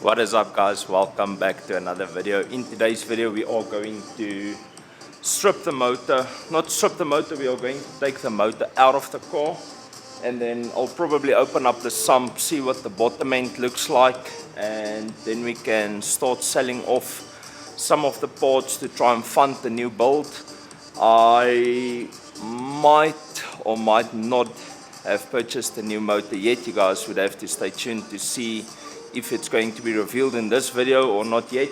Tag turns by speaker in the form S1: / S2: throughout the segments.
S1: What is up, guys? Welcome back to another video. In today's video we are going to strip the motor, not strip the motor, we are going to take the motor out of the car, and then I'll probably open up the sump, see what the bottom end looks like, and then we can start selling off some of the parts to try and fund the new build. I might or might not have purchased a new motor yet. You guys would have to stay tuned to see if it's going to be revealed in this video or not yet,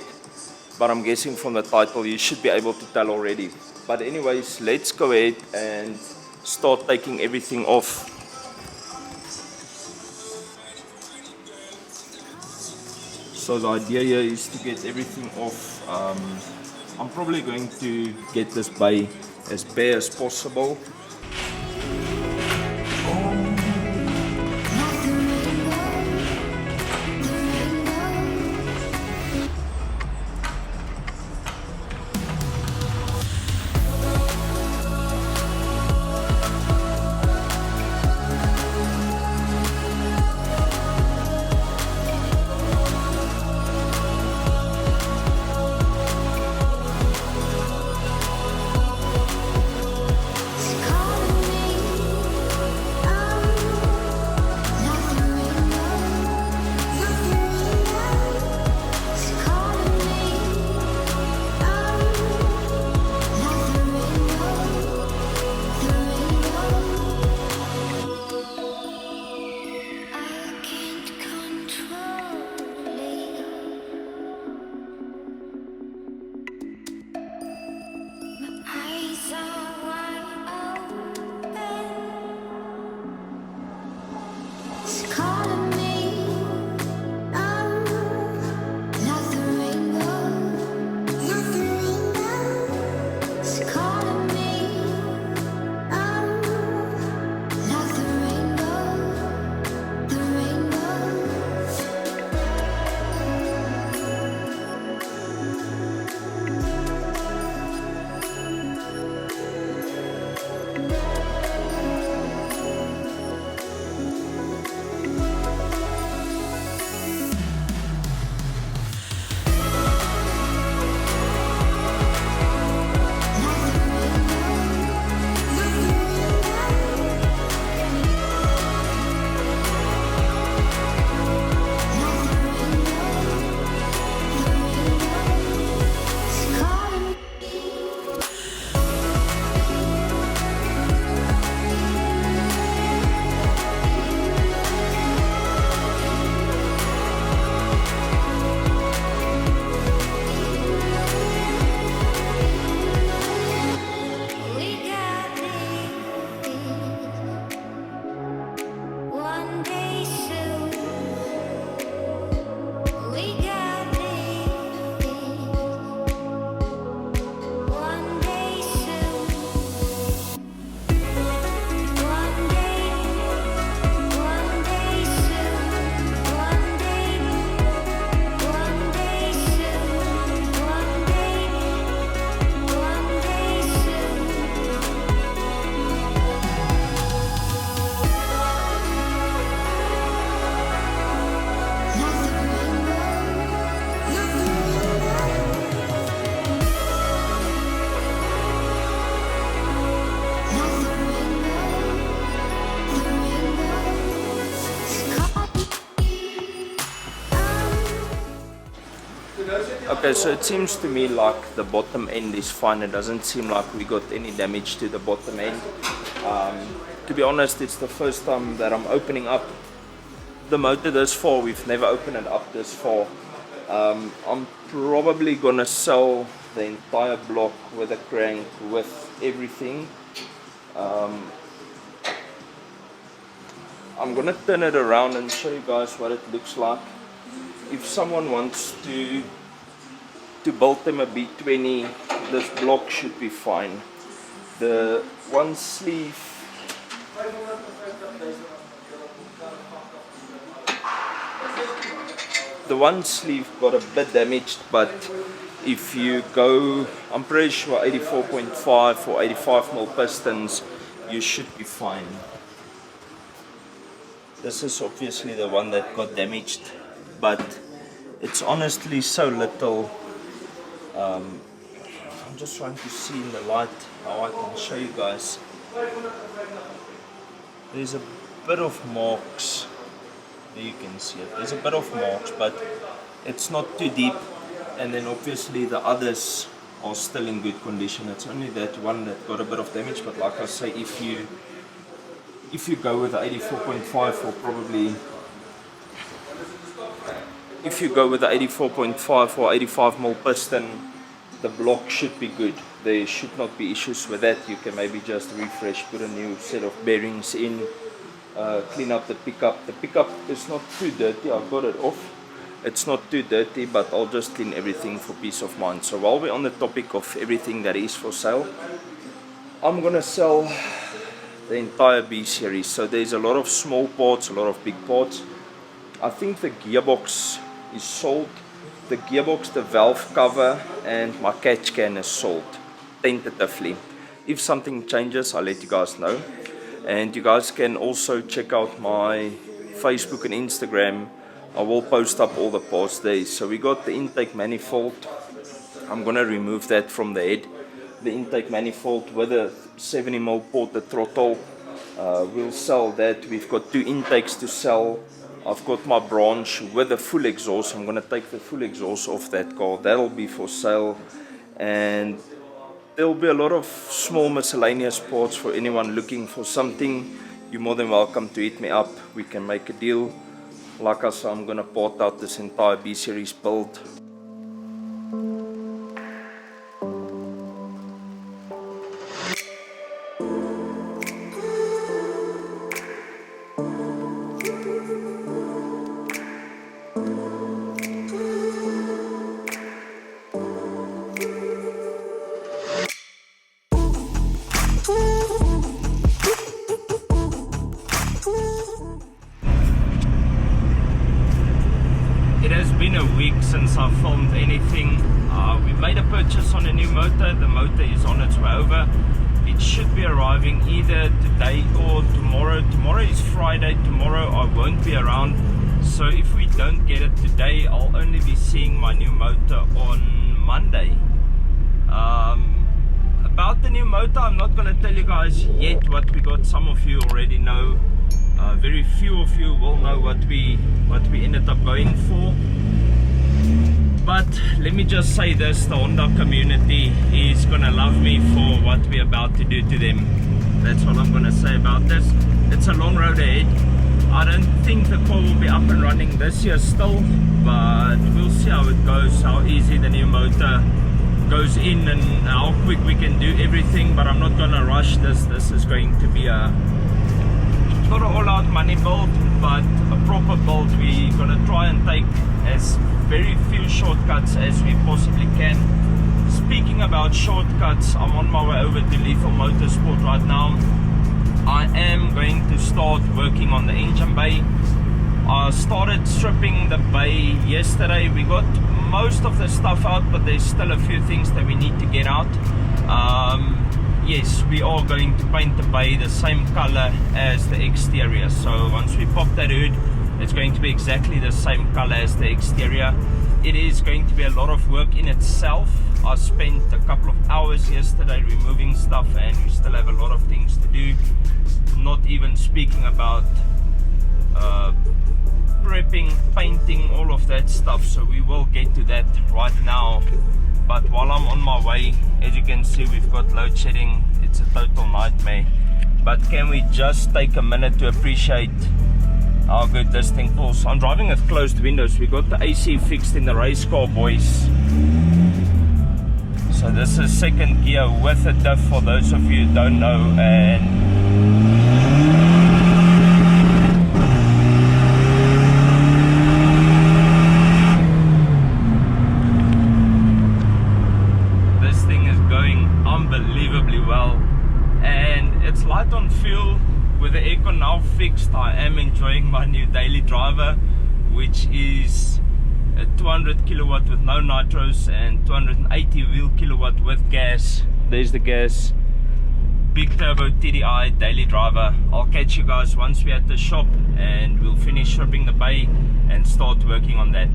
S1: but I'm guessing from the title you should be able to tell already. But anyways, let's go ahead and start taking everything off. So the idea here is to get everything off. I'm probably going to get this bay as bare as possible. Okay, so it seems to me like the bottom end is fine. It doesn't seem like we got any damage to the bottom end. To be honest, it's the first time that I'm opening up the motor this far. We've never opened it up this far. I'm probably gonna sell the entire block with a crank, with everything. I'm gonna turn it around and show you guys what it looks like. If someone wants to build them a B20, this block should be fine. The one sleeve got a bit damaged, but if you go, I'm pretty sure 84.5 or 85mm pistons, you should be fine. This is obviously the one that got damaged, but It's honestly so little. I'm just trying to see in the light how I can show you guys. There's a bit of marks. There you can see it. There's a bit of marks, but it's not too deep. And then obviously the others are still in good condition. It's only that one that got a bit of damage, but like I say, if you go with the 84.5 or probably if you go with the 84.5 or 85mm piston, the block should be good. There should not be issues with that. You can maybe just refresh, put a new set of bearings in, clean up the pickup. The pickup is not too dirty. I've got it off. It's not too dirty, but I'll just clean everything for peace of mind. So while we're on the topic of everything that is for sale, I'm gonna sell the entire B series. So there's a lot of small parts, a lot of big parts. I think the gearbox is sold. The gearbox, the valve cover, and my catch can is sold tentatively. If something changes, I'll let you guys know. And you guys can also check out my Facebook and Instagram. I will post up all the parts there. So we got the intake manifold. I'm gonna remove that from the head. The intake manifold with a 70mm ported throttle. We'll sell that. We've got 2 intakes to sell. I've got my branch with a full exhaust. I'm gonna take the full exhaust off that car. That'll be for sale. And there'll be a lot of small miscellaneous parts for anyone looking for something. You're more than welcome to hit me up. We can make a deal. Like I said, I'm gonna part out this entire B series build. It has been a week since I filmed anything. We made a purchase on a new motor. The motor is on its way over. It should be arriving either today or tomorrow. Tomorrow is Friday. Tomorrow I won't be around. So if we don't get it today, I'll only be seeing my new motor on Monday. About the new motor, I'm not going to tell you guys yet what we got. Some of you already know. Very few of you will know what we ended up going for. But let me just say this, the Honda community is gonna love me for what we're about to do to them. That's all I'm gonna say about this. It's a long road ahead. I don't think the car will be up and running this year still, but we'll see how it goes, how easy the new motor goes in and how quick we can do everything. But I'm not gonna rush this. This is going to be not an all-out money build, but a proper build. We're gonna try and take as very few shortcuts as we possibly can. Speaking about shortcuts, I'm on my way over to Lethal Motorsport right now. I am going to start working on the engine bay. I started stripping the bay yesterday. We got most of the stuff out, but there's still a few things that we need to get out. Yes, we are going to paint the bay the same color as the exterior. So once we pop that hood, it's going to be exactly the same color as the exterior. It is going to be a lot of work in itself. I spent a couple of hours yesterday removing stuff, and we still have a lot of things to do. Not even speaking about prepping, painting, all of that stuff. So we will get to that right now. But while I'm on my way, as you can see, we've got load shedding. It's a total nightmare. But can we just take a minute to appreciate how good this thing pulls? I'm driving with closed windows. We got the AC fixed in the race car, boys. So this is second gear with a diff for those of you who don't know. And unbelievably well, and it's light on fuel. With the aircon now fixed, I am enjoying my new daily driver, which is a 200 kilowatt with no nitros and 280 wheel kilowatt with gas. There's the gas, big turbo TDI daily driver. I'll catch you guys once we're at the shop and we'll finish stripping the bay and start working on that.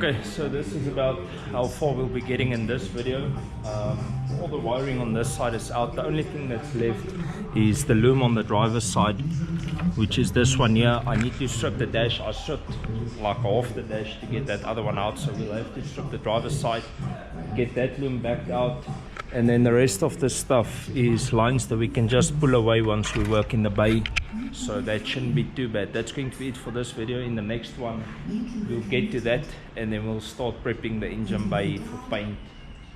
S1: Okay, so this is about how far we'll be getting in this video. All the wiring on this side is out. The only thing that's left is the loom on the driver's side, which is this one here. I need to strip the dash. I stripped like half the dash to get that other one out, so we'll have to strip the driver's side, get that loom back out, and then the rest of the stuff is lines that we can just pull away once we work in the bay. So that shouldn't be too bad. That's going to be it for this video. In the next one we'll get to that, and then we'll start prepping the engine bay for paint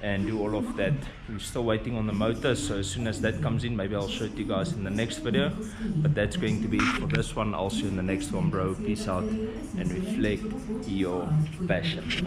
S1: and do all of that. We're still waiting on the motor, so as soon as that comes in, maybe I'll show it to you guys in the next video. But that's going to be it for this one. I'll see you in the next one, bro. Peace out and reflect your passion.